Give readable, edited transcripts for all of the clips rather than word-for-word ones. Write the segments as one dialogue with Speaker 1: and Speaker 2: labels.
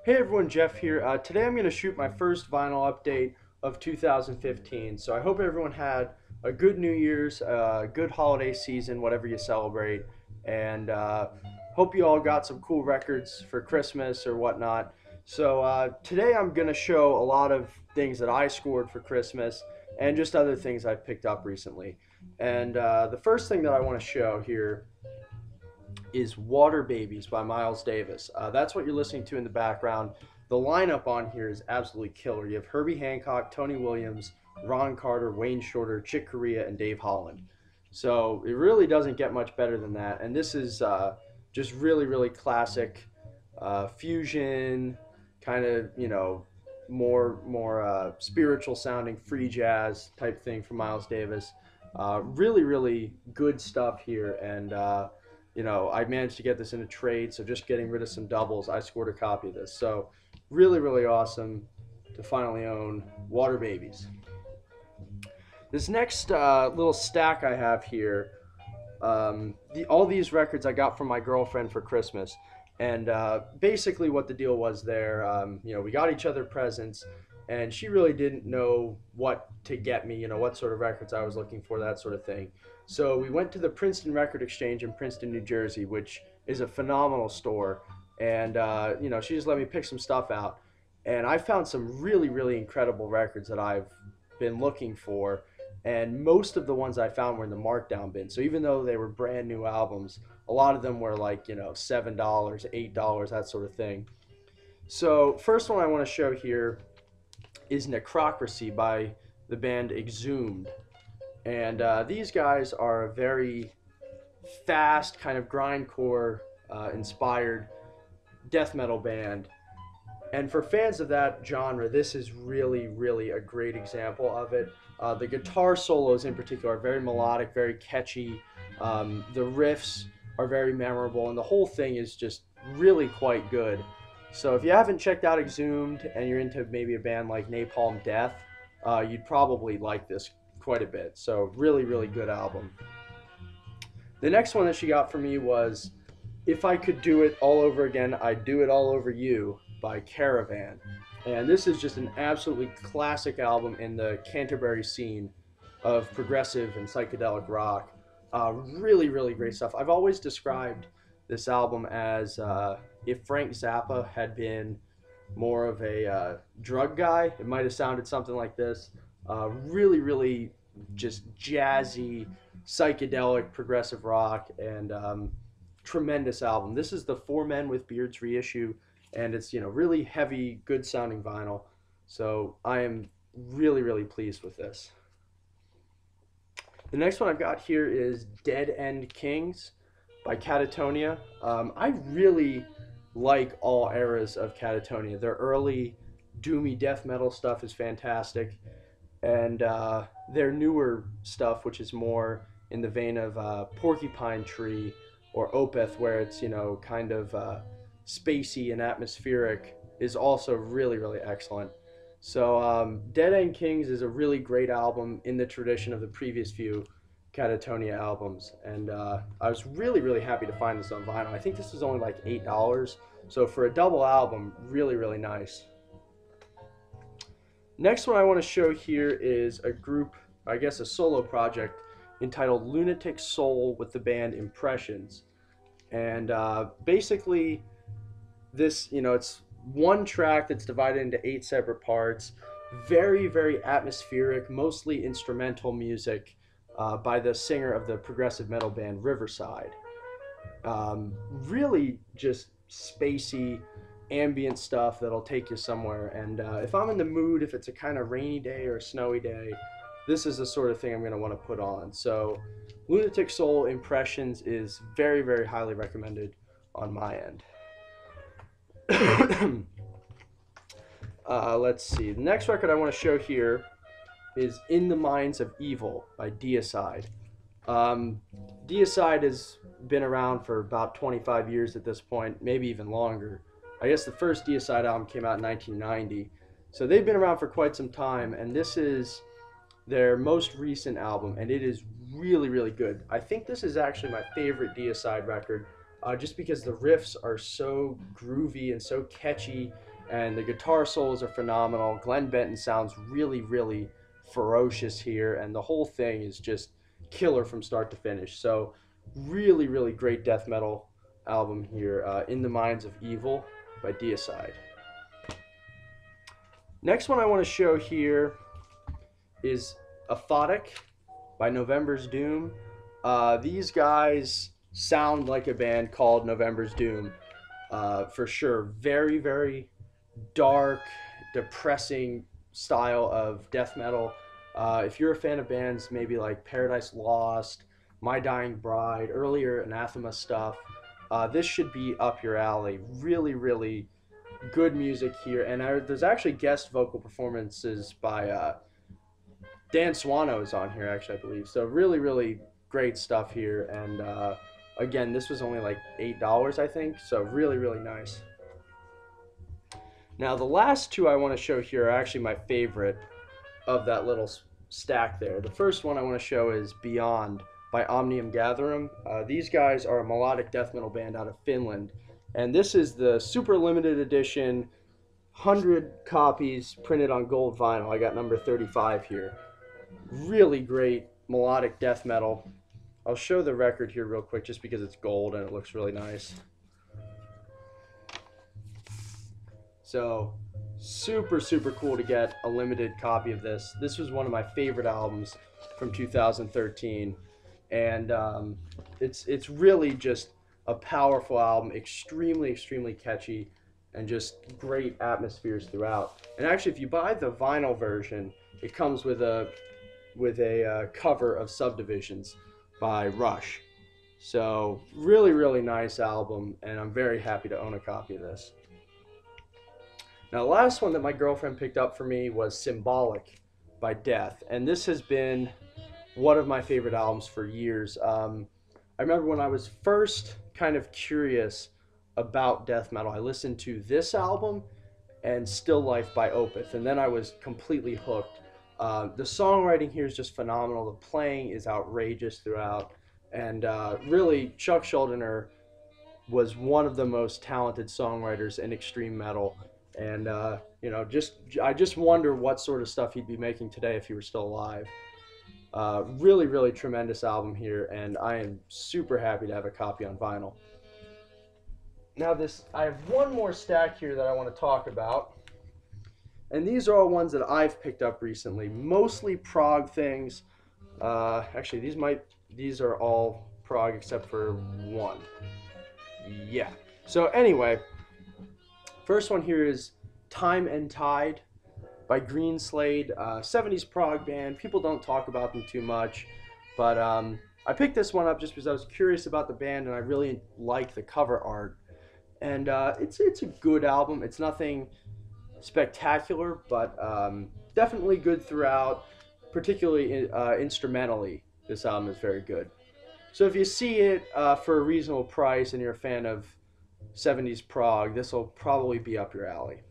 Speaker 1: Hey everyone, Jeff here. Today I'm going to shoot my first vinyl update of 2015. So I hope everyone had a good New Year's, good holiday season, whatever you celebrate, and hope you all got some cool records for Christmas or whatnot. So today I'm going to show a lot of things that I scored for Christmas and just other things I've picked up recently. And the first thing that I want to show here is Water Babies by Miles Davis. That's what you're listening to in the background. The lineup on here is absolutely killer. You have Herbie Hancock, Tony Williams, Ron Carter, Wayne Shorter, Chick Corea, and Dave Holland. So it really doesn't get much better than that. And this is just really, really classic fusion, kind of, more spiritual sounding free jazz type thing from Miles Davis. Really, really good stuff here. And I managed to get this in a trade, so just getting rid of some doubles, I scored a copy of this. So really, really awesome to finally own Water Babies. This next little stack I have here, all these records I got from my girlfriend for Christmas. And basically what the deal was there, we got each other presents, and she really didn't know what to get me, what sort of records I was looking for, that sort of thing. So we went to the Princeton Record Exchange in Princeton, New Jersey, which is a phenomenal store. And, she just let me pick some stuff out. And I found some really, really incredible records that I've been looking for. And most of the ones I found were in the markdown bin. So even though they were brand new albums, a lot of them were like, $7, $8, that sort of thing. So first one I want to show here is Necrocracy by the band Exhumed. And these guys are a very fast, kind of grindcore inspired death metal band. And for fans of that genre, this is really, really a great example of it. The guitar solos in particular are very melodic, very catchy. The riffs are very memorable, and the whole thing is just really quite good. So if you haven't checked out Exhumed and you're into maybe a band like Napalm Death, you'd probably like this quite a bit. So really, really good album. The next one that she got for me was If I Could Do It All Over Again, I'd Do It All Over You by Caravan. And this is just an absolutely classic album in the Canterbury scene of progressive and psychedelic rock. Really, really great stuff. I've always described this album as if Frank Zappa had been more of a drug guy, it might have sounded something like this. Really, really just jazzy, psychedelic, progressive rock, and tremendous album. This is the Four Men with Beards reissue, and it's really heavy, good sounding vinyl. So I am really, really pleased with this. The next one I've got here is Dead End Kings by Katatonia. I really like all eras of Katatonia. Their early doomy death metal stuff is fantastic, and their newer stuff, which is more in the vein of Porcupine Tree or Opeth, where it's kind of spacey and atmospheric, is also really, really excellent. So Dead End Kings is a really great album in the tradition of the previous few Katatonia albums, and I was really, really happy to find this on vinyl. I think this was only like $8, so for a double album, really, really nice. Next one I want to show here is a group, I guess a solo project, entitled Lunatic Soul with the band Impressions. And basically this, it's one track that's divided into 8 separate parts. Very, very atmospheric, mostly instrumental music by the singer of the progressive metal band Riverside. Really just spacey, ambient stuff that'll take you somewhere. And if I'm in the mood, if it's a kind of rainy day or a snowy day, this is the sort of thing I'm going to want to put on. So Lunatic Soul Impressions is very, very highly recommended on my end. Let's see. The next record I want to show here is In the Minds of Evil by Deicide. Deicide has been around for about 25 years at this point, maybe even longer. I guess the first Deicide album came out in 1990. So they've been around for quite some time, and this is their most recent album, and it is really, really good. I think this is actually my favorite Deicide record, just because the riffs are so groovy and so catchy, and the guitar solos are phenomenal. Glenn Benton sounds really, really ferocious here, and the whole thing is just killer from start to finish. So really, really great death metal album here, In the Minds of Evil by Deicide. Next one I want to show here is Aphotic by November's Doom. These guys sound like a band called November's Doom, for sure. Very, very dark, depressing style of death metal. If you're a fan of bands maybe like Paradise Lost, My Dying Bride, earlier Anathema stuff, this should be up your alley. Really, really good music here. And there's actually guest vocal performances by Dan Swano is on here, actually, I believe. So really, really great stuff here. And again, this was only like $8, I think. So really, really nice. Now, the last two I want to show here are actually my favorite of that little stack there. The first one I want to show is Beyond by Omnium Gatherum. These guys are a melodic death metal band out of Finland. And this is the super limited edition, 100 copies printed on gold vinyl. I got number 35 here. Really great melodic death metal. I'll show the record here real quick just because it's gold and it looks really nice. So super, super cool to get a limited copy of this. This was one of my favorite albums from 2013. And it's really just a powerful album, extremely, extremely catchy, and just great atmospheres throughout. And actually, if you buy the vinyl version, it comes with a cover of Subdivisions by Rush. So really, really nice album, and I'm very happy to own a copy of this. Now, the last one that my girlfriend picked up for me was Symbolic by Death, and this has been one of my favorite albums for years. I remember when I was first kind of curious about death metal, I listened to this album and Still Life by Opeth, and then I was completely hooked. The songwriting here is just phenomenal. The playing is outrageous throughout, and really Chuck Schuldiner was one of the most talented songwriters in extreme metal. And you know, I just wonder what sort of stuff he'd be making today if he were still alive. Really, really tremendous album here, and I am super happy to have a copy on vinyl. Now I have one more stack here that I want to talk about, and these are all ones that I've picked up recently, mostly prog things. Actually, these are all prog except for one. Yeah. So anyway, first one here is Time and Tide by Greenslade, 70s prog band. People don't talk about them too much, but I picked this one up just because I was curious about the band and I really like the cover art. And it's a good album. It's nothing spectacular, but definitely good throughout, particularly instrumentally. This album is very good. So if you see it for a reasonable price and you're a fan of 70s prog, this will probably be up your alley.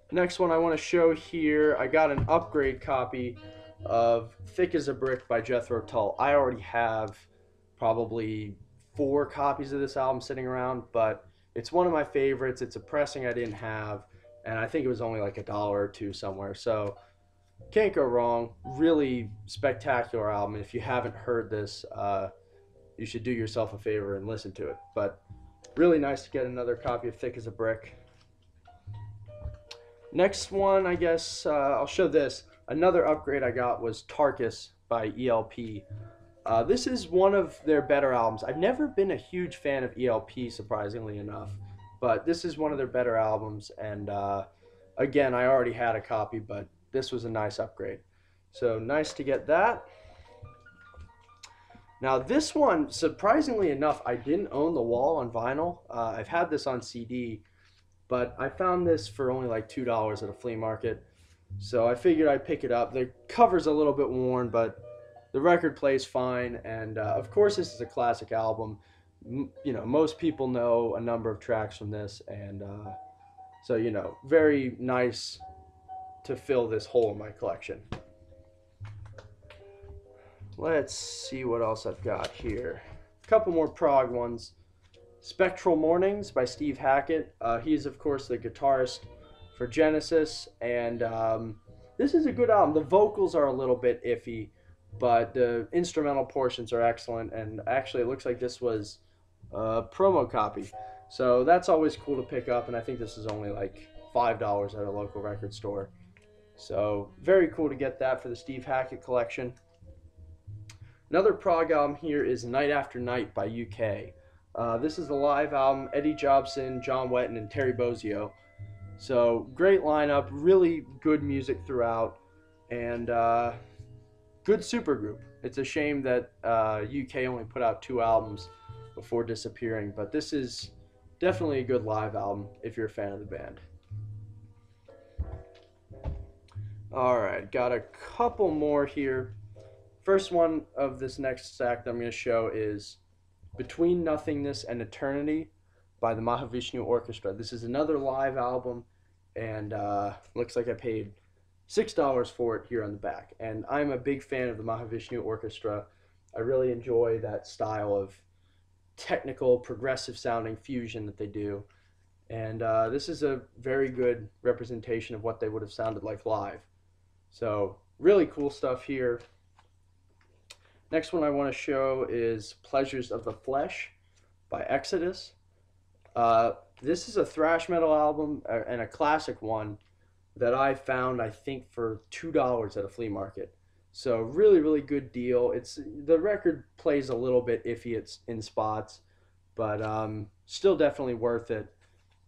Speaker 1: Next one I want to show here, I got an upgrade copy of Thick as a Brick by Jethro Tull. I already have probably 4 copies of this album sitting around, but it's one of my favorites. It's a pressing I didn't have, and I think it was only like $1 or $2 somewhere, so can't go wrong. Really spectacular album. If you haven't heard this, you should do yourself a favor and listen to it. But really nice to get another copy of Thick as a Brick. Next one, I guess, I'll show this. Another upgrade I got was Tarkus by ELP. This is one of their better albums. I've never been a huge fan of ELP, surprisingly enough, but this is one of their better albums, and again, I already had a copy, but this was a nice upgrade. So nice to get that. Now this one, surprisingly enough, I didn't own The Wall on vinyl. I've had this on CD, but I found this for only like $2 at a flea market, so I figured I'd pick it up. The cover's a little bit worn, but the record plays fine, and of course this is a classic album. You know, most people know a number of tracks from this, and so, you know, very nice to fill this hole in my collection. Let's see what else I've got here. A couple more prog ones. Spectral Mornings by Steve Hackett. He's, of course, the guitarist for Genesis, and this is a good album. The vocals are a little bit iffy, but the instrumental portions are excellent, and actually it looks like this was a promo copy. So that's always cool to pick up, and I think this is only like $5 at a local record store. So very cool to get that for the Steve Hackett collection. Another prog album here is Night After Night by UK. This is a live album, Eddie Jobson, John Wetton, and Terry Bozzio. So great lineup, really good music throughout, and good supergroup. It's a shame that UK only put out 2 albums before disappearing, but this is definitely a good live album if you're a fan of the band. Alright, got a couple more here. First one of this next stack that I'm going to show is Between Nothingness and Eternity by the Mahavishnu Orchestra. This is another live album, and looks like I paid $6 for it here on the back. And I'm a big fan of the Mahavishnu Orchestra. I really enjoy that style of technical, progressive sounding fusion that they do. And this is a very good representation of what they would have sounded like live. So really cool stuff here. Next one I want to show is Pleasures of the Flesh by Exodus. This is a thrash metal album and a classic one that I found, I think, for $2 at a flea market. So really, really good deal. The record plays a little bit iffy in spots, but still definitely worth it.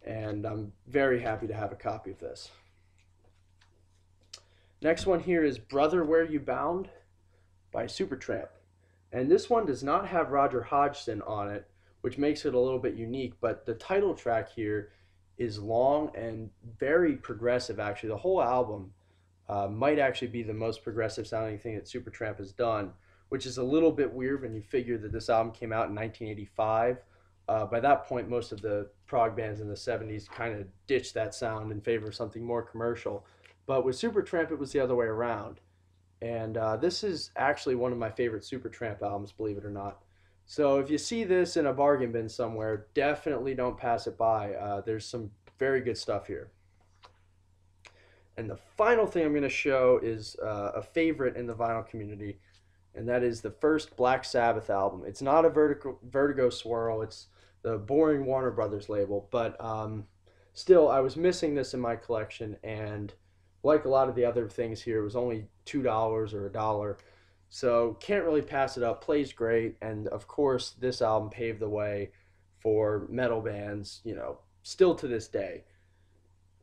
Speaker 1: And I'm very happy to have a copy of this. Next one here is Brother Where You Bound by Supertramp. And this one does not have Roger Hodgson on it, which makes it a little bit unique, but the title track here is long and very progressive, actually. The whole album might actually be the most progressive sounding thing that Supertramp has done, which is a little bit weird when you figure that this album came out in 1985. By that point, most of the prog bands in the 70s kind of ditched that sound in favor of something more commercial. But with Supertramp, it was the other way around. And this is actually one of my favorite Supertramp albums, believe it or not. So if you see this in a bargain bin somewhere, definitely don't pass it by. There's some very good stuff here. And the final thing I'm going to show is a favorite in the vinyl community, and that is the first Black Sabbath album. It's not a Vertigo Swirl, it's the boring Warner Brothers label, but still, I was missing this in my collection, and like a lot of the other things here, it was only $2 or $1. So can't really pass it up. Plays great, and of course this album paved the way for metal bands, you know, still to this day.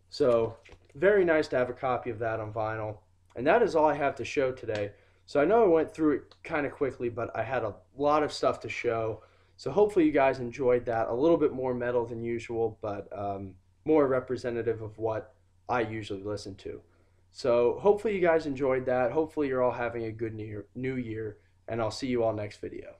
Speaker 1: So very nice to have a copy of that on vinyl. And that is all I have to show today. So I know I went through it kind of quickly, but I had a lot of stuff to show. So hopefully you guys enjoyed that. A little bit more metal than usual, but more representative of what I usually listen to. So hopefully you guys enjoyed that. Hopefully you're all having a good new year, and I'll see you all next video.